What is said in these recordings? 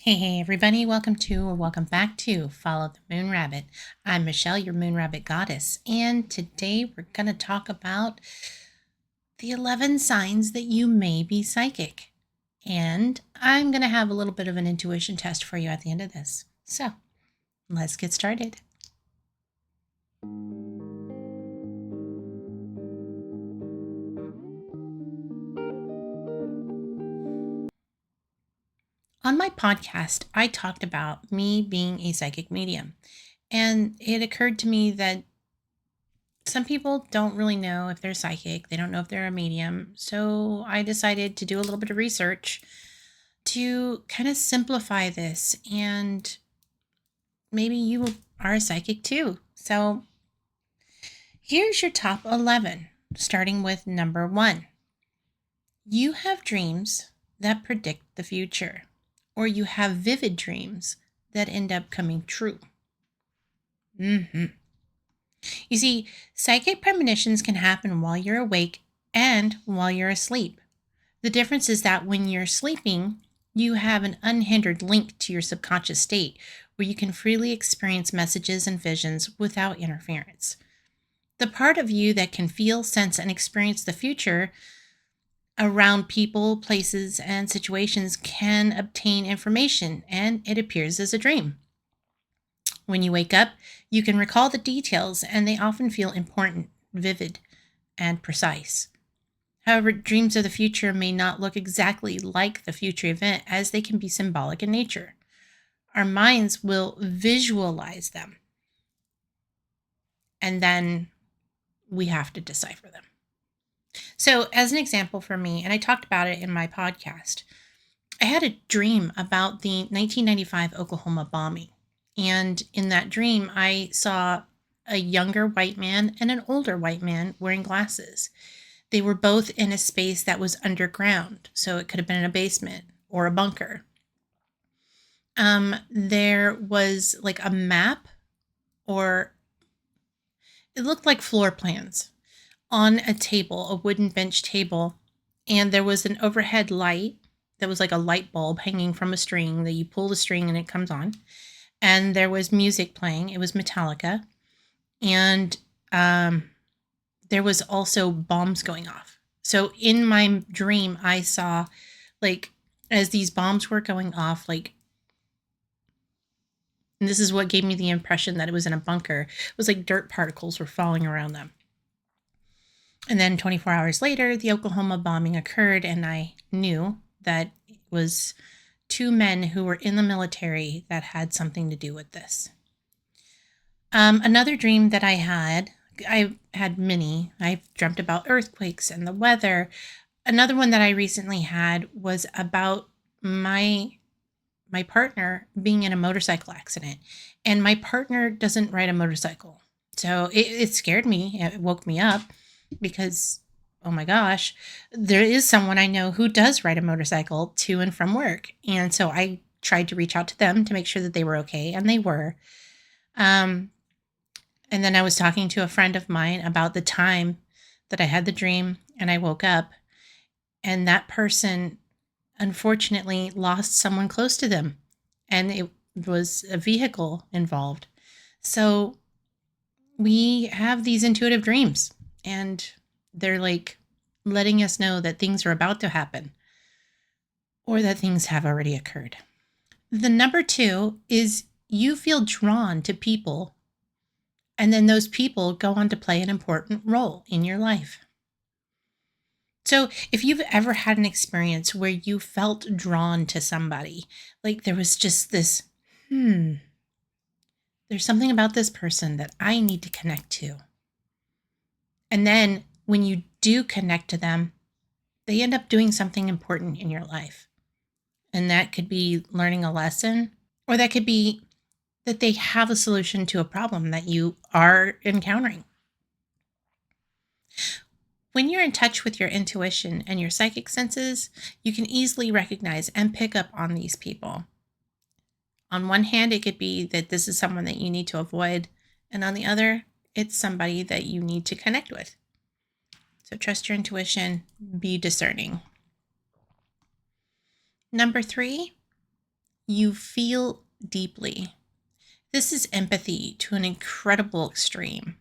Hey, everybody, welcome back to Follow the Moon Rabbit. I'm Michelle, your Moon Rabbit goddess, and today we're going to talk about the 11 signs that you may be psychic. And I'm going to have a little bit of an intuition test for you at the end of this. So let's get started. On my podcast, I talked about me being a psychic medium, and it occurred to me that some people don't really know if they're psychic. They don't know if they're a medium. So I decided to do a little bit of research to kind of simplify this. And maybe you are a psychic too. So here's your top 11, starting with number 1. You have dreams that predict the future, or you have vivid dreams that end up coming true. You see, psychic premonitions can happen while you're awake and while you're asleep. The difference is that when you're sleeping, you have an unhindered link to your subconscious state where you can freely experience messages and visions without interference. The part of you that can feel, sense, and experience the future around people, places, and situations can obtain information, and it appears as a dream. When you wake up, you can recall the details, and they often feel important, vivid, and precise. However, dreams of the future may not look exactly like the future event, as they can be symbolic in nature. Our minds will visualize them, and then we have to decipher them. So, as an example for me, and I talked about it in my podcast, I had a dream about the 1995 Oklahoma bombing. And in that dream, I saw a younger white man and an older white man wearing glasses. They were both in a space that was underground, so it could have been in a basement or a bunker. There was like a map, or it looked like floor plans on a table, a wooden bench table, and there was an overhead light that was like a light bulb hanging from a string that you pull the string and it comes on. And there was music playing. It was Metallica. And there was also bombs going off. So in my dream, I saw, like, as these bombs were going off, like, and this is what gave me the impression that it was in a bunker. It was like dirt particles were falling around them. And then 24 hours later, the Oklahoma bombing occurred, and I knew that it was 2 men who were in the military that had something to do with this. Another dream that I had many. I've dreamt about earthquakes and the weather. Another one that I recently had was about my partner being in a motorcycle accident, and my partner doesn't ride a motorcycle. So it scared me. It woke me up because, oh my gosh, there is someone I know who does ride a motorcycle to and from work. And so I tried to reach out to them to make sure that they were okay, and they were. Um, and then I was talking to a friend of mine about the time that I had the dream and I woke up, and that person unfortunately lost someone close to them, and it was a vehicle involved. So we have these intuitive dreams, and they're like letting us know that things are about to happen or that things have already occurred. The number 2 is you feel drawn to people, and then those people go on to play an important role in your life. So, if you've ever had an experience where you felt drawn to somebody, like there was just this, there's something about this person that I need to connect to. And then when you do connect to them, they end up doing something important in your life. And that could be learning a lesson, or that could be that they have a solution to a problem that you are encountering. When you're in touch with your intuition and your psychic senses, you can easily recognize and pick up on these people. On one hand, it could be that this is someone that you need to avoid, and on the other, it's somebody that you need to connect with. So trust your intuition, be discerning. Number 3, You feel deeply. This is empathy to an incredible extreme.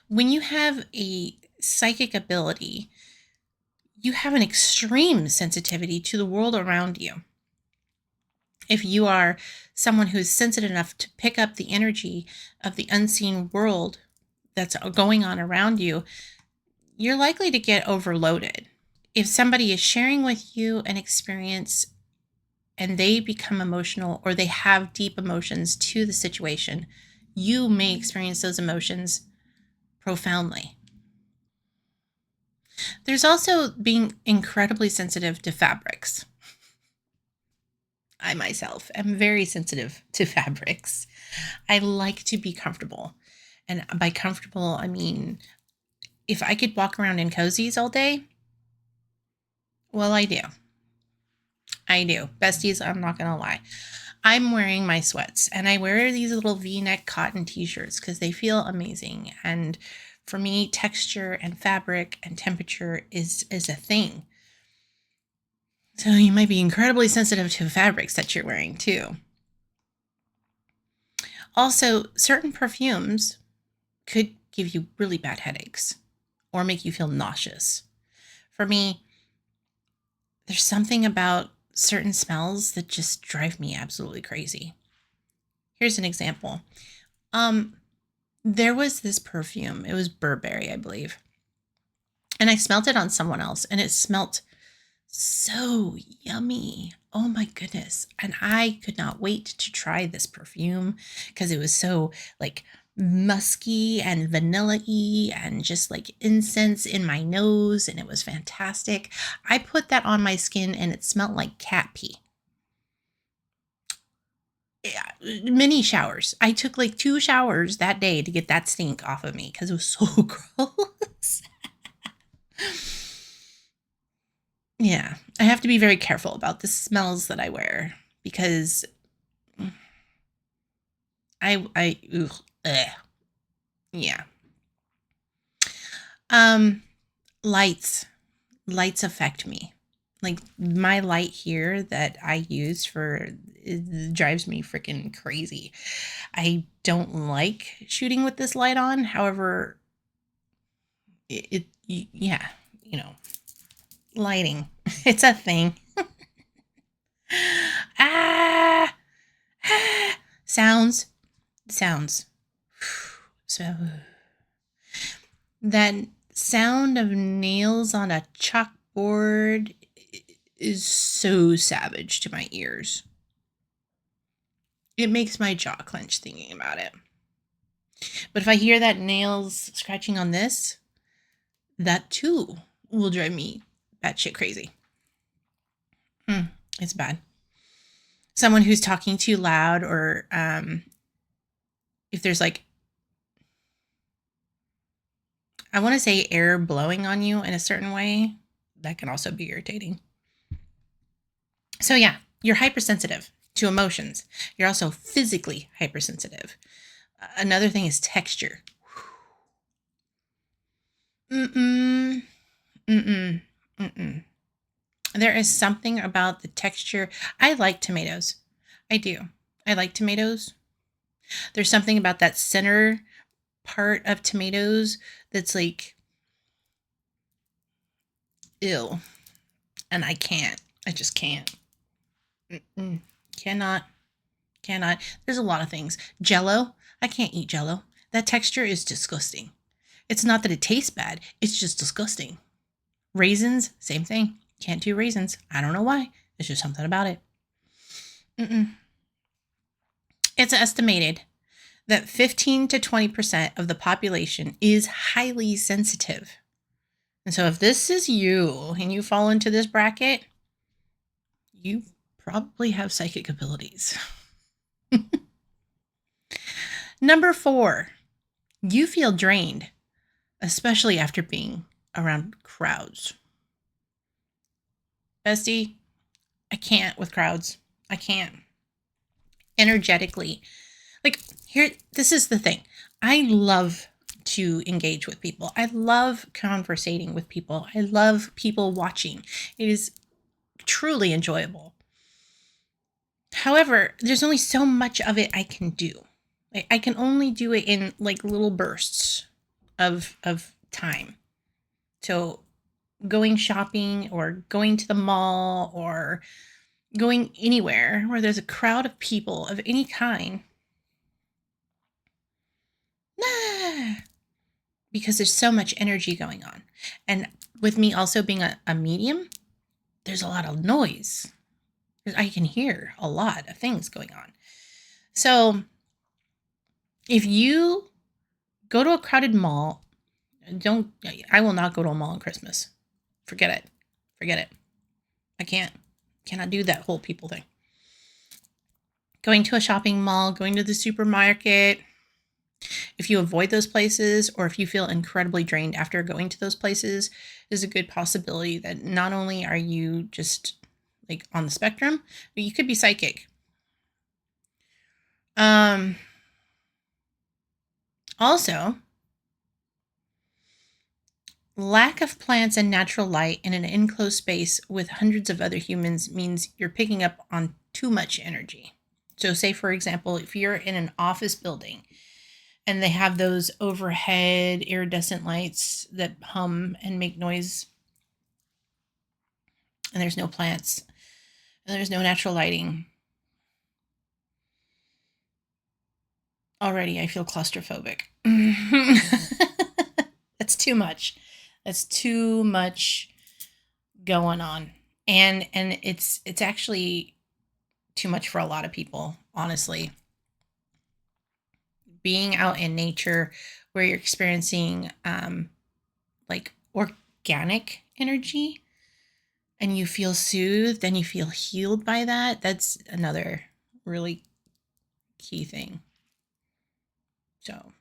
When you have a psychic ability, you have an extreme sensitivity to the world around you. If you are someone who is sensitive enough to pick up the energy of the unseen world that's going on around you, you're likely to get overloaded. If somebody is sharing with you an experience and they become emotional or they have deep emotions to the situation, you may experience those emotions profoundly. There's also being incredibly sensitive to fabrics. I myself am very sensitive to fabrics. I like to be comfortable. And by comfortable, I mean, if I could walk around in cozies all day, well, I do. I do. Besties, I'm not going to lie. I'm wearing my sweats and I wear these little V-neck cotton t-shirts because they feel amazing. And for me, texture and fabric and temperature is a thing. So you might be incredibly sensitive to fabrics that you're wearing too. Also, certain perfumes could give you really bad headaches or make you feel nauseous. For me, there's something about certain smells that just drive me absolutely crazy. Here's an example. There was this perfume. It was Burberry, I believe. And I smelled it on someone else and it smelt so yummy. Oh my goodness. And I could not wait to try this perfume because it was so like musky and vanilla-y and just like incense in my nose, and it was fantastic. I put that on my skin and it smelled like cat pee. Yeah, mini showers. I took like 2 showers that day to get that stink off of me because it was so gross. Yeah, I have to be very careful about the smells that I wear because ugh, yeah. Um, lights. Lights affect me. Like my light here that I use for it drives me freaking crazy. I don't like shooting with this light on. However, yeah, you know, lighting. It's a thing. ah, ah, sounds. So that sound of nails on a chalkboard is so savage to my ears. It makes my jaw clench thinking about it. But if I hear that nails scratching on this, that too will drive me batshit crazy. It's bad. Someone who's talking too loud, or if there's like, I want to say air blowing on you in a certain way, that can also be irritating. So yeah, you're hypersensitive to emotions. You're also physically hypersensitive. Another thing is texture. Mm-mm. Mm-mm. Mm-mm. There is something about the texture. I like tomatoes. I do. I like tomatoes. There's something about that center part of tomatoes that's like, ew. And I can't. I just can't. Mm-mm. Cannot. Cannot. There's a lot of things. Jello. I can't eat Jello. That texture is disgusting. It's not that it tastes bad. It's just disgusting. Raisins. Same thing. Can't do raisins. I don't know why. It's just something about it. Mm-mm. It's estimated that 15 to 20% of the population is highly sensitive. And so if this is you and you fall into this bracket, you probably have psychic abilities. Number 4, you feel drained, especially after being around crowds. Bestie, I can't with crowds. I can't. Energetically. Like, here, this is the thing. I love to engage with people. I love conversating with people. I love people watching. It is truly enjoyable. However, there's only so much of it I can do. I can only do it in like little bursts of time. So going shopping or going to the mall or going anywhere where there's a crowd of people of any kind, nah, because there's so much energy going on. And with me also being a medium, there's a lot of noise. I can hear a lot of things going on. So if you go to a crowded mall, I will not go to a mall on Christmas. Forget it. Forget it. I cannot do that whole people thing. Going to a shopping mall, going to the supermarket, if you avoid those places or if you feel incredibly drained after going to those places, is a good possibility that not only are you just like on the spectrum, but you could be psychic. Also, lack of plants and natural light in an enclosed space with hundreds of other humans means you're picking up on too much energy. So, say for example, if you're in an office building and they have those overhead iridescent lights that hum and make noise, and there's no plants, and there's no natural lighting. Already, I feel claustrophobic. That's too much. That's too much going on, and it's actually too much for a lot of people. Honestly, being out in nature where you're experiencing like organic energy and you feel soothed and you feel healed by that, that's another really key thing. So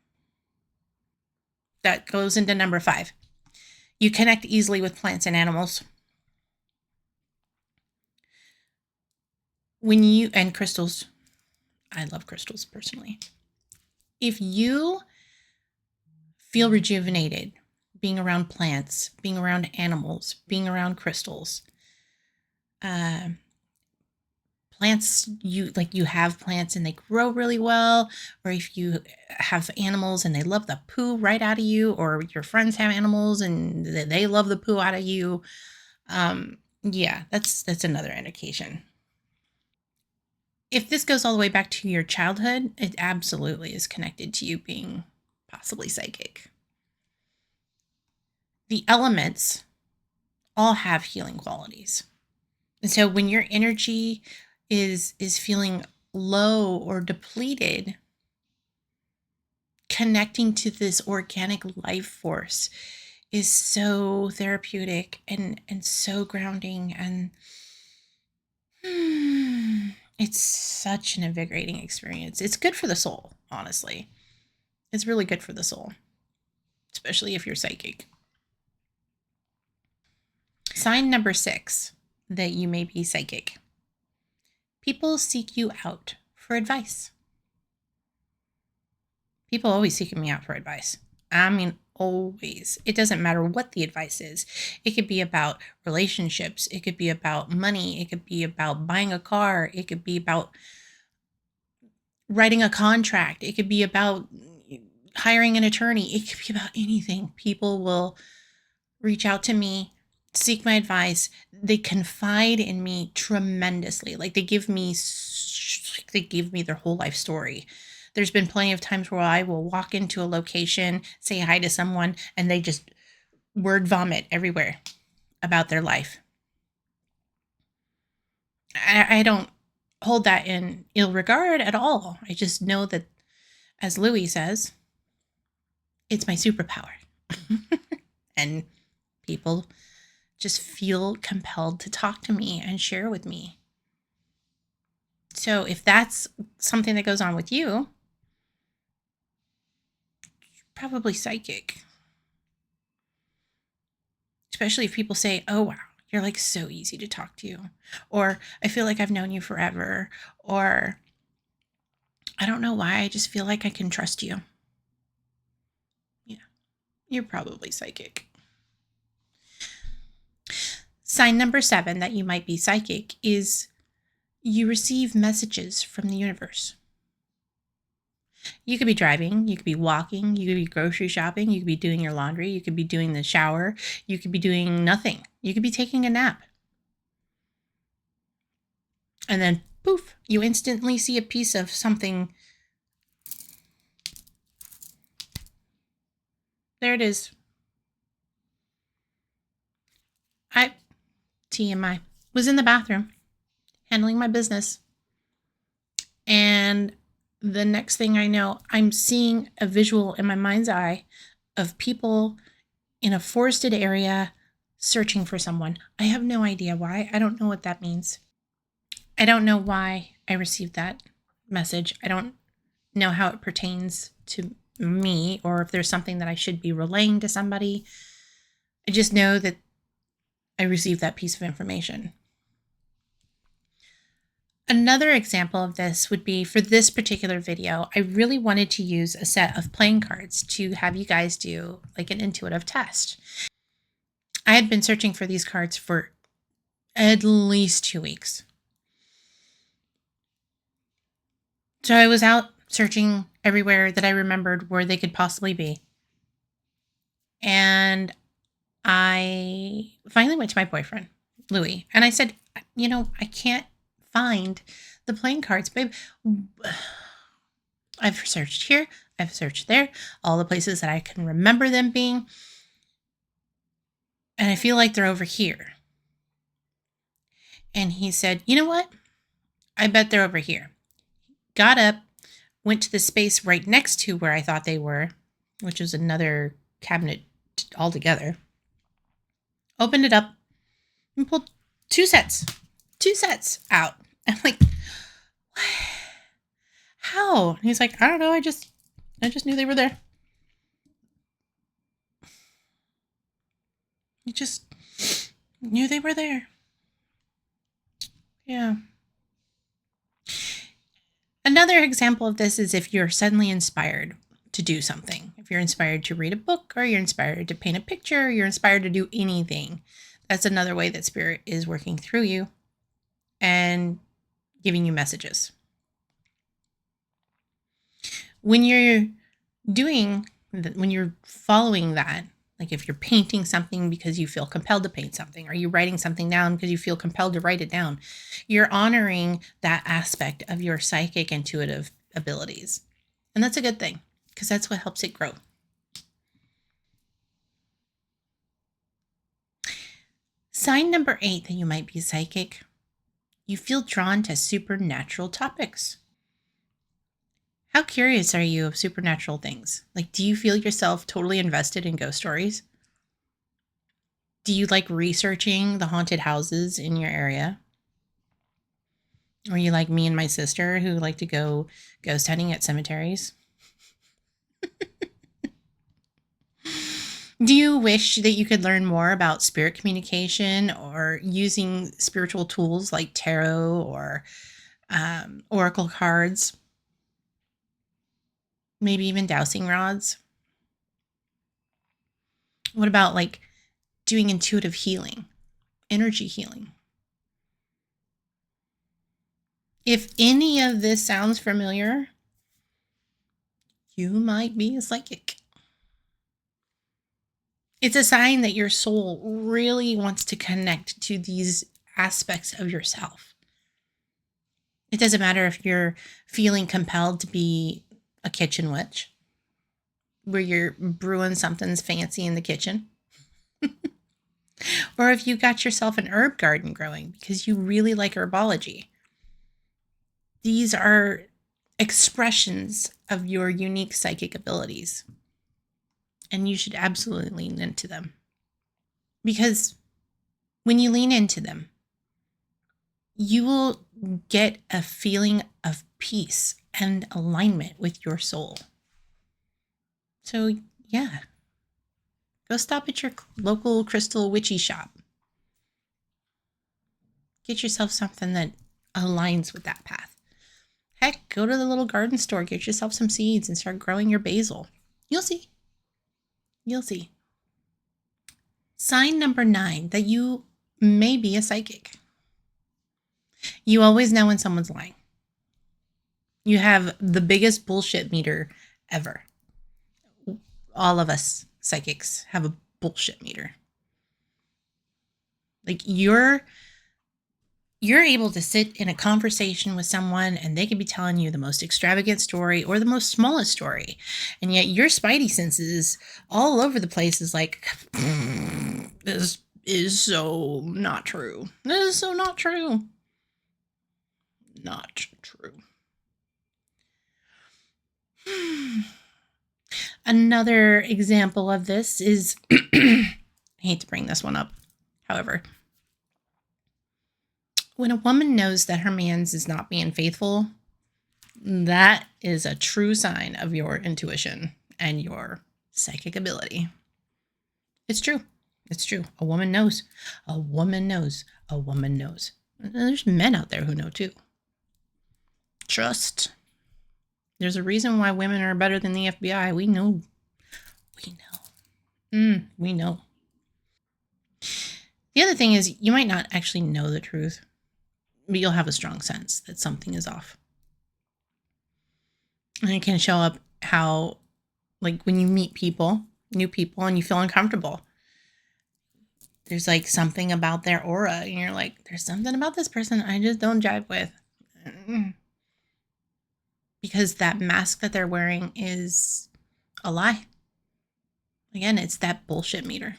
that goes into number 5. You connect easily with plants and animals. When you, and crystals, I love crystals personally. If you feel rejuvenated being around plants, being around animals, being around crystals, uh, plants, you have plants and they grow really well, or if you have animals and they love the poo right out of you, or your friends have animals and they love the poo out of you, yeah, that's another indication. If this goes all the way back to your childhood, it absolutely is connected to you being possibly psychic. The elements all have healing qualities. And so when your energy is feeling low or depleted, connecting to this organic life force is so therapeutic and so grounding, and it's such an invigorating experience. It's good for the soul, honestly. It's really good for the soul, especially if you're psychic. Sign number 6 that you may be psychic. People seek you out for advice. People always seeking me out for advice. I mean, always. It doesn't matter what the advice is. It could be about relationships. It could be about money. It could be about buying a car. It could be about writing a contract. It could be about hiring an attorney. It could be about anything. People will reach out to me, seek my advice. They confide in me tremendously. Like they give me their whole life story. There's been plenty of times where I will walk into a location, say hi to someone, and they just word vomit everywhere about their life. I don't hold that in ill regard at all. I just know that, as Louis says, it's my superpower. And people just feel compelled to talk to me and share with me. So if that's something that goes on with you, probably psychic. Especially if people say, "Oh wow, you're like so easy to talk to," or "I feel like I've known you forever," or "I don't know why, I just feel like I can trust you." Yeah, you're probably psychic. Sign number 7 that you might be psychic is You receive messages from the universe. You could be driving, you could be walking, you could be grocery shopping, you could be doing your laundry, you could be doing the shower, you could be doing nothing. You could be taking a nap. And then, poof, you instantly see a piece of something. There it is. TMI, was in the bathroom handling my business. And the next thing I know, I'm seeing a visual in my mind's eye of people in a forested area searching for someone. I have no idea why. I don't know what that means. I don't know why I received that message. I don't know how it pertains to me or if there's something that I should be relaying to somebody. I just know that I received that piece of information. Another example of this would be for this particular video, I really wanted to use a set of playing cards to have you guys do like an intuitive test. I had been searching for these cards for at least 2 weeks. So I was out searching everywhere that I remembered where they could possibly be. And I finally went to my boyfriend, Louis, and I said, I can't find the playing cards, babe. I've searched here, I've searched there, all the places that I can remember them being, and I feel like they're over here. And he said, you know what? I bet they're over here. Got up, went to the space right next to where I thought they were, which was another cabinet altogether. Opened it up and pulled two sets out. I'm like, how? And he's like, I don't know. I just knew they were there. You just knew they were there. Yeah. Another example of this is if you're suddenly inspired to do something. If you're inspired to read a book, or you're inspired to paint a picture, or you're inspired to do anything. That's another way that spirit is working through you and giving you messages. When you're following that, like if you're painting something because you feel compelled to paint something, or you're writing something down because you feel compelled to write it down, you're honoring that aspect of your psychic intuitive abilities. And that's a good thing because that's what helps it grow. Sign number 8 that you might be psychic. You feel drawn to supernatural topics. How curious are you of supernatural things? Like, do you feel yourself totally invested in ghost stories? Do you like researching the haunted houses in your area? Or you like me and my sister who like to go ghost hunting at cemeteries? Do you wish that you could learn more about spirit communication or using spiritual tools like tarot or oracle cards? Maybe even dowsing rods? What about like doing intuitive healing, energy healing? If any of this sounds familiar, you might be a psychic. It's a sign that your soul really wants to connect to these aspects of yourself. It doesn't matter if you're feeling compelled to be a kitchen witch, where you're brewing something's fancy in the kitchen, or if you got yourself an herb garden growing because you really like herbology. These are expressions of your unique psychic abilities, and you should absolutely lean into them. Because when you lean into them, you will get a feeling of peace and alignment with your soul. So, yeah, go stop at your local crystal witchy shop. Get yourself something that aligns with that path. Heck, go to the little garden store, get yourself some seeds and start growing your basil. You'll see. You'll see. Sign number 9 that you may be a psychic. You always know when someone's lying. You have the biggest bullshit meter ever. All of us psychics have a bullshit meter. Like you're able to sit in a conversation with someone and they could be telling you the most extravagant story or the most smallest story. And yet your spidey senses all over the place is like, this is so not true. This is so not true. Not true. Another example of this is, I hate to bring this one up, however, when a woman knows that her man's is not being faithful, that is a true sign of your intuition and your psychic ability. It's true. It's true. A woman knows. A woman knows. A woman knows. And there's men out there who know too. Trust. There's a reason why women are better than the FBI. We know. We know. We know. The other thing is, you might not actually know the truth, but you'll have a strong sense that something is off. And it can show up how, like, when you meet people, new people, and you feel uncomfortable. There's like something about their aura, and you're like, there's something about this person I just don't jive with. Because that mask that they're wearing is a lie. Again, it's that bullshit meter.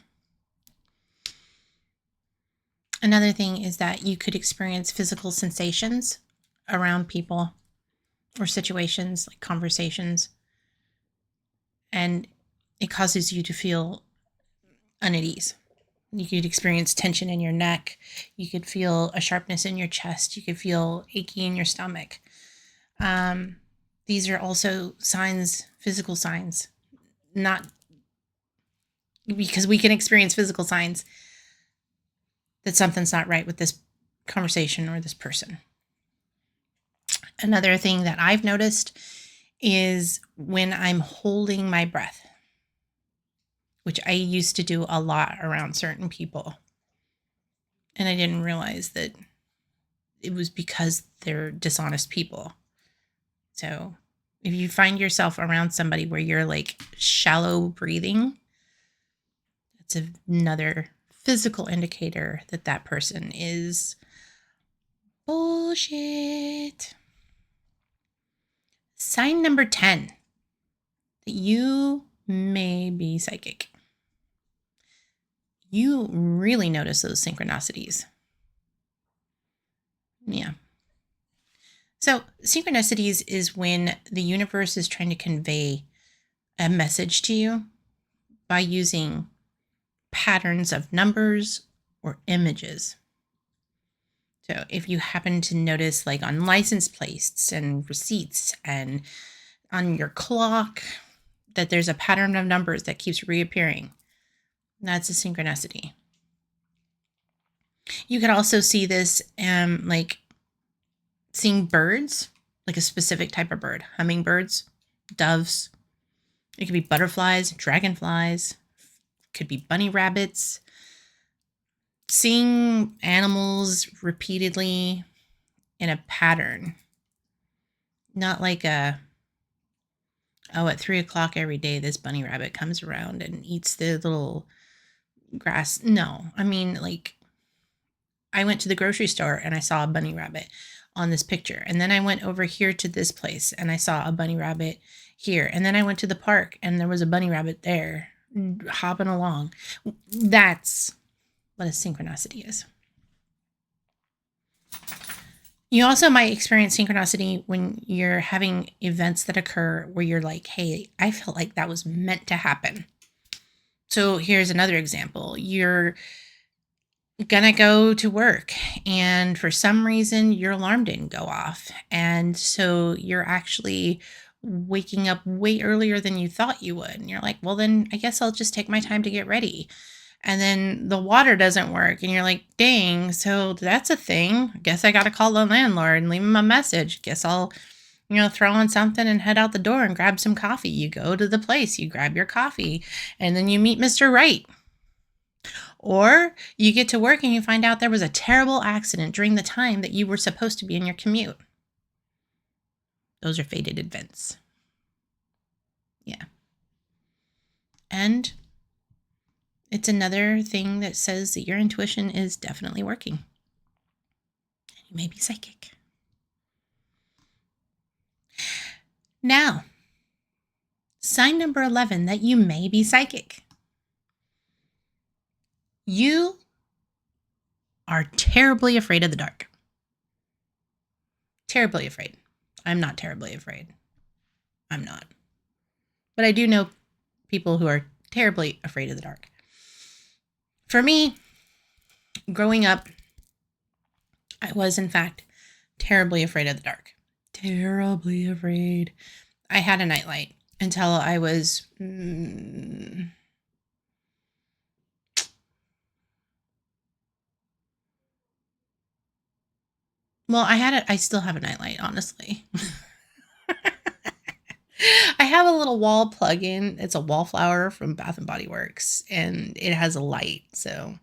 Another thing is that you could experience physical sensations around people or situations, like conversations, and it causes you to feel unease. You could experience tension in your neck. You could feel a sharpness in your chest. You could feel achy in your stomach. These are also signs, physical signs, not because we can experience physical signs that something's not right with this conversation or this person. Another thing that I've noticed is when I'm holding my breath, which I used to do a lot around certain people. And I didn't realize that it was because they're dishonest people. So if you find yourself around somebody where you're like shallow breathing, that's another physical indicator that that person is bullshit. Sign number 10, that you may be psychic. You really notice those synchronicities. Yeah. So synchronicities is when the universe is trying to convey a message to you by using patterns of numbers or images. So if you happen to notice, like on license plates and receipts and on your clock, that there's a pattern of numbers that keeps reappearing, that's a synchronicity. You could also see this like seeing birds, like a specific type of bird, hummingbirds, doves. It could be butterflies, dragonflies, could be bunny rabbits. Seeing animals repeatedly in a pattern, not like at 3:00 every day, this bunny rabbit comes around and eats the little grass. No, I mean, like, I went to the grocery store and I saw a bunny rabbit on this picture. And then I went over here to this place and I saw a bunny rabbit here. And then I went to the park and there was a bunny rabbit there hopping along. That's what a synchronicity is. You also might experience synchronicity when you're having events that occur where you're like, hey, I felt like that was meant to happen. So here's another example. You're gonna go to work and for some reason your alarm didn't go off. And so you're actually waking up way earlier than you thought you would. And you're like, well, then I guess I'll just take my time to get ready. And then the water doesn't work and you're like, dang, so that's a thing. I guess I got to call the landlord and leave him a message. Guess I'll, throw on something and head out the door and grab some coffee. You go to the place, you grab your coffee, and then you meet Mr. Right. Or you get to work and you find out there was a terrible accident during the time that you were supposed to be in your commute. Those are fated events. Yeah. And it's another thing that says that your intuition is definitely working. And you may be psychic. Now, sign number 11 that you may be psychic. You are terribly afraid of the dark. Terribly afraid. I'm not terribly afraid. I'm not. But I do know people who are terribly afraid of the dark. For me, growing up, I was, in fact, terribly afraid of the dark. Terribly afraid. I had a nightlight until I was... Well, I still have a nightlight, honestly. I have a little wall plug-in. It's a wallflower from Bath and Body Works, and it has a light. So,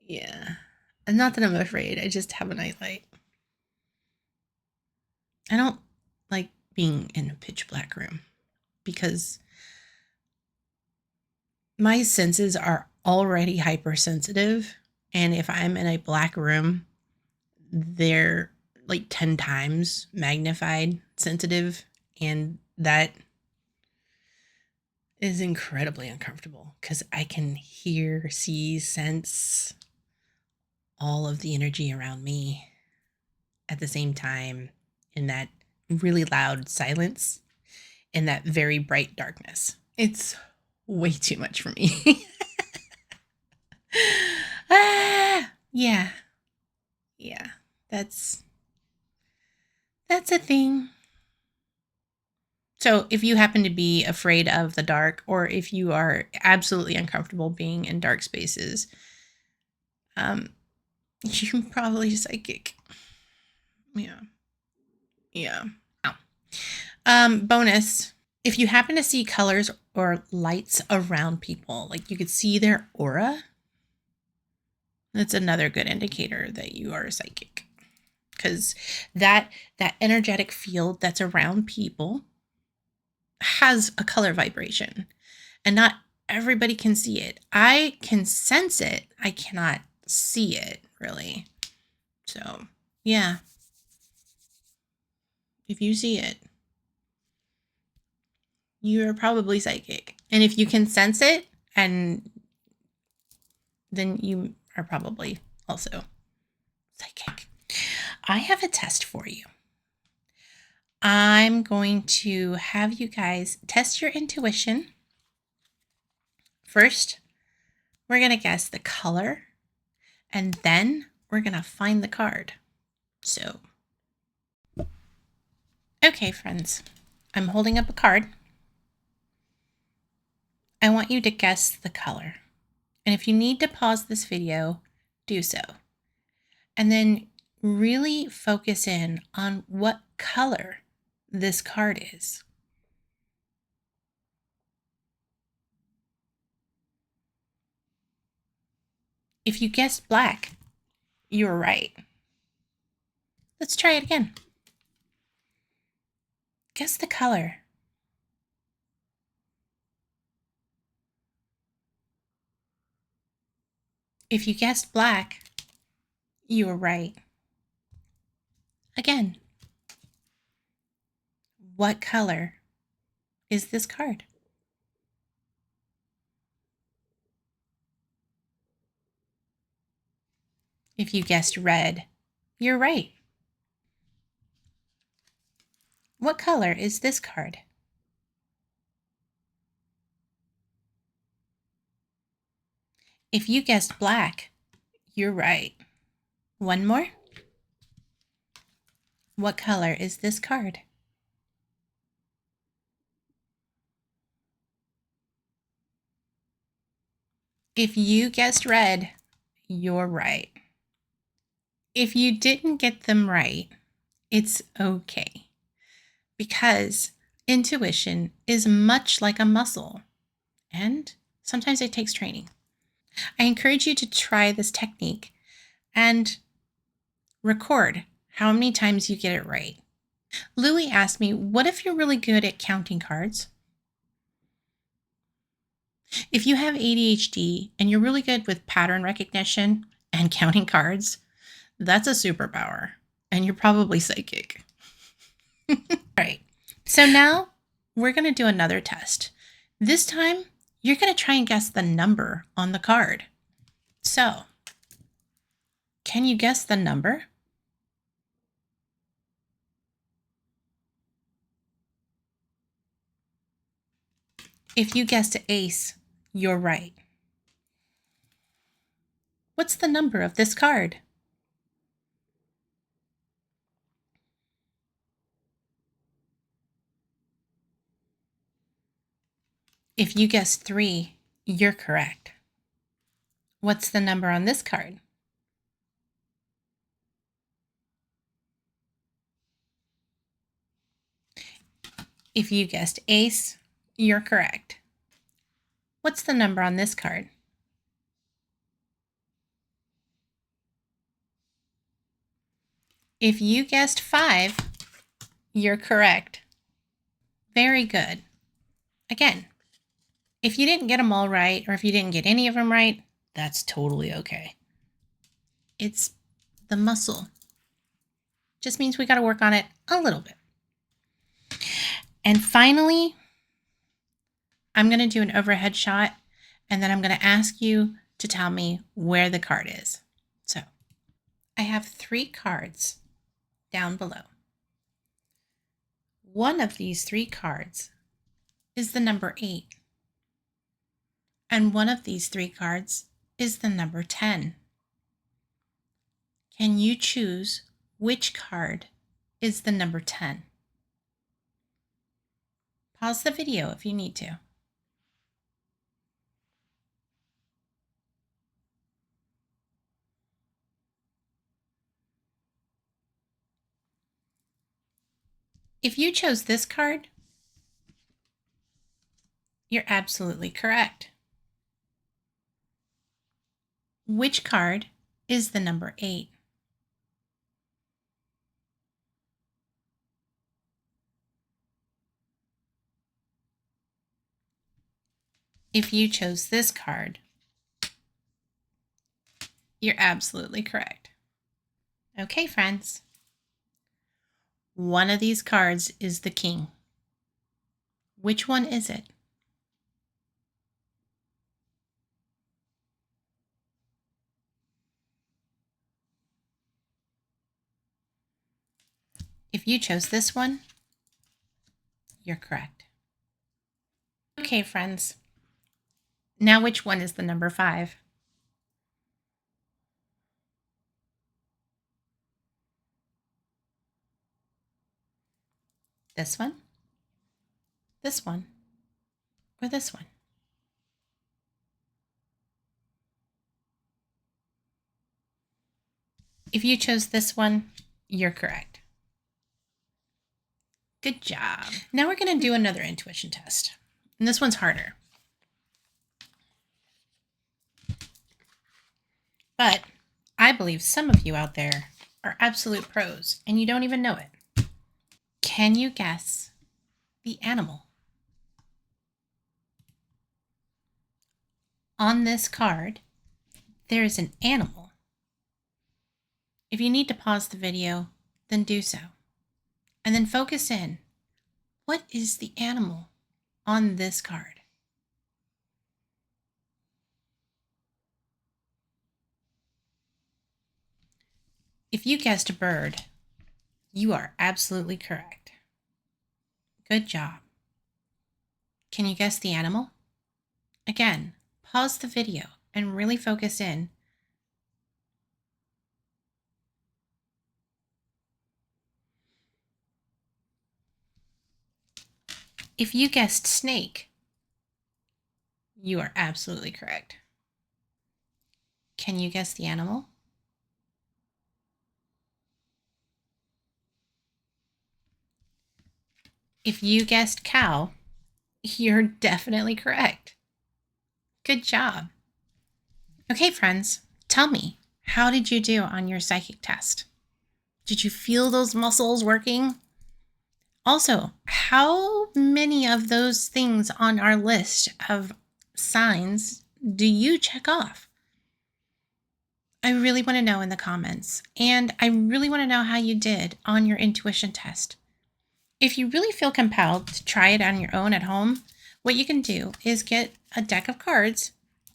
yeah. And not that I'm afraid. I just have a nightlight. I don't like being in a pitch black room because my senses are already hypersensitive. And if I'm in a black room, they're like 10 times magnified sensitive. And that is incredibly uncomfortable because I can hear, see, sense all of the energy around me at the same time in that really loud silence and that very bright darkness. It's way too much for me. Yeah. Yeah. That's a thing. So if you happen to be afraid of the dark, or if you are absolutely uncomfortable being in dark spaces, you're probably psychic. Yeah. Yeah. Bonus. If you happen to see colors or lights around people, like you could see their aura, that's another good indicator that you are a psychic. Because that energetic field that's around people has a color vibration, and not everybody can see it. I can sense it. I cannot see it, really. So, yeah. If you see it, you're probably psychic. And if you can sense it, and then you are probably also psychic. I have a test for you. I'm going to have you guys test your intuition. First, we're going to guess the color, and then we're going to find the card. So, okay, friends, I'm holding up a card. I want you to guess the color. And if you need to pause this video, do so. And then really focus in on what color this card is. If you guessed black, you were right. Let's try it again. Guess the color. If you guessed black, you were right. Again. What color is this card? If you guessed red, you're right. What color is this card? If you guessed black, you're right. One more. What color is this card? If you guessed red, you're right. If you didn't get them right, it's okay. Because intuition is much like a muscle, and sometimes it takes training. I encourage you to try this technique and record how many times you get it right. Louie asked me, what if you're really good at counting cards? If you have ADHD and you're really good with pattern recognition and counting cards, that's a superpower, and you're probably psychic. All right, so now we're going to do another test. This time, you're going to try and guess the number on the card. So, can you guess the number? If you guessed ace, you're right. What's the number of this card? If you guessed 3, you're correct. What's the number on this card? If you guessed ace, you're correct. What's the number on this card? If you guessed 5, you're correct. Very good. Again, if you didn't get them all right, or if you didn't get any of them right, that's totally okay. It's the muscle. Just means we got to work on it a little bit. And finally, I'm going to do an overhead shot, and then I'm going to ask you to tell me where the card is. So I have 3 cards down below. One of these 3 cards is the number 8. And one of these 3 cards is the number 10. Can you choose which card is the number 10? Pause the video if you need to. If you chose this card, you're absolutely correct. Which card is the number 8? If you chose this card, you're absolutely correct. Okay, friends. One of these cards is the king. Which one is it? If you chose this one, you're correct. Okay, friends. Now which one is the number 5? This one, or this one? If you chose this one, you're correct. Good job. Now we're going to do another intuition test. And this one's harder. But I believe some of you out there are absolute pros and you don't even know it. Can you guess the animal? On this card, there is an animal. If you need to pause the video, then do so. And then focus in. What is the animal on this card? If you guessed a bird, you are absolutely correct. Good job. Can you guess the animal? Again, pause the video and really focus in. If you guessed snake, you are absolutely correct. Can you guess the animal? If you guessed cow, you're definitely correct. Good job. Okay, friends, tell me, how did you do on your psychic test? Did you feel those muscles working? Also, how many of those things on our list of signs do you check off? I really want to know in the comments, and I really want to know how you did on your intuition test. If you really feel compelled to try it on your own at home, what you can do is get a deck of cards,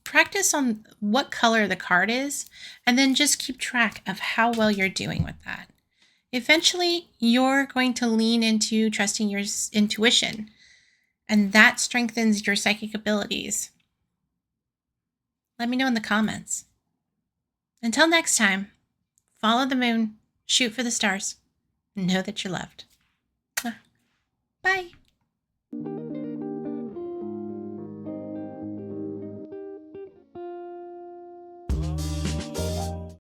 practice on what color the card is, and then just keep track of how well you're doing with that. Eventually, you're going to lean into trusting your intuition, and that strengthens your psychic abilities. Let me know in the comments. Until next time, follow the moon, shoot for the stars, know that you're loved. Bye.